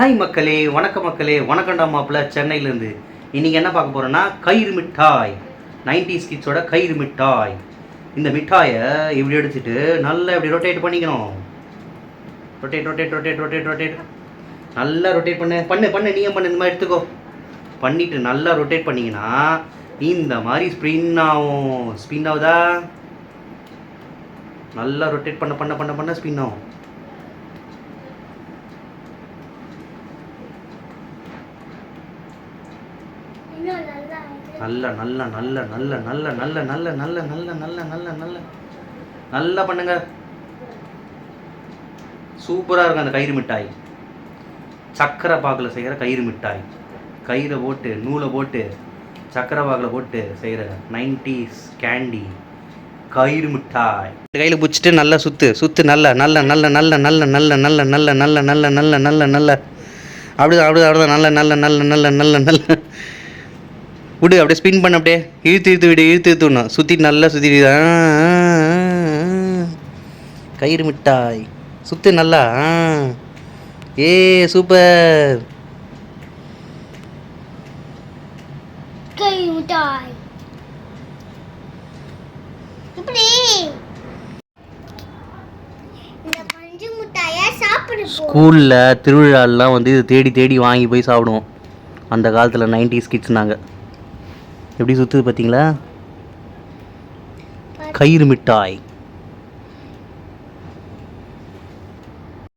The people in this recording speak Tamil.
ஹாய் மக்களே, வணக்கம் மக்களே, வணக்கம்டா மாப்பிள்ள சென்னையிலேருந்து. இன்றைக்கி என்ன பார்க்க போகிறோன்னா கயிறு மிட்டாய், 90s கிட்ஸோட கயிறு மிட்டாய். இந்த மிட்டாயை இப்படி எடுத்துகிட்டு நல்லா இப்படி ரொட்டேட் பண்ணிக்கணும். Rotate rotate rotate rotate rotate நல்லா ரொட்டேட் பண்ணு நீயே பண்ணு. இந்த மாதிரி எடுத்துக்கோ. பண்ணிவிட்டு நல்லா ரொட்டேட் பண்ணிங்கன்னா இந்த மாதிரி ஸ்பின் ஆகும். ஸ்பின் ஆகுதா? நல்லா ரொட்டேட் பண்ண பண்ண பண்ண பண்ண ஸ்பின் ஆகும். நல்ல நல்ல நல்ல நல்ல நல்ல நல்ல நல்ல நல்ல நல்ல நல்ல நல்ல நல்ல நல்லா பண்ணுங்க. சூப்பராக இருக்கும் அந்த கயிறு மிட்டாய். சக்கரை பாகில் செய்கிற கயிறு மிட்டாய். கயிறை போட்டு நூலை போட்டு சக்கரை பாகில் போட்டு செய்கிற 90s கேண்டி கயிறு மிட்டாய். கையில் பிடிச்சிட்டு நல்லா சுற்று நல்ல நல்ல நல்ல நல்ல நல்ல நல்ல நல்ல நல்ல நல்ல நல்ல நல்ல நல்ல நல்ல அப்படிதான் நல்ல நல்ல நல்ல நல்ல நல்ல நல்ல விடு. அப்படியே ஸ்பின் பண்ண, அப்படியே இழுத்து விடணும். சுற்றிட்டு நல்லா சுற்றிட்டு கயிறு மிட்டாய் சுற்று நல்லா. ஏ சூப்பர் கயிறு மிட்டாய். ஸ்கூலில் திருவிழாலாம் வந்து இது தேடி தேடி வாங்கி போய் சாப்பிடுவோம். அந்த காலத்தில் 90s கிட்ஸ் நாங்கள். எப்படி சுற்றுது பார்த்தீங்களா? கயிறு மிட்டாய்.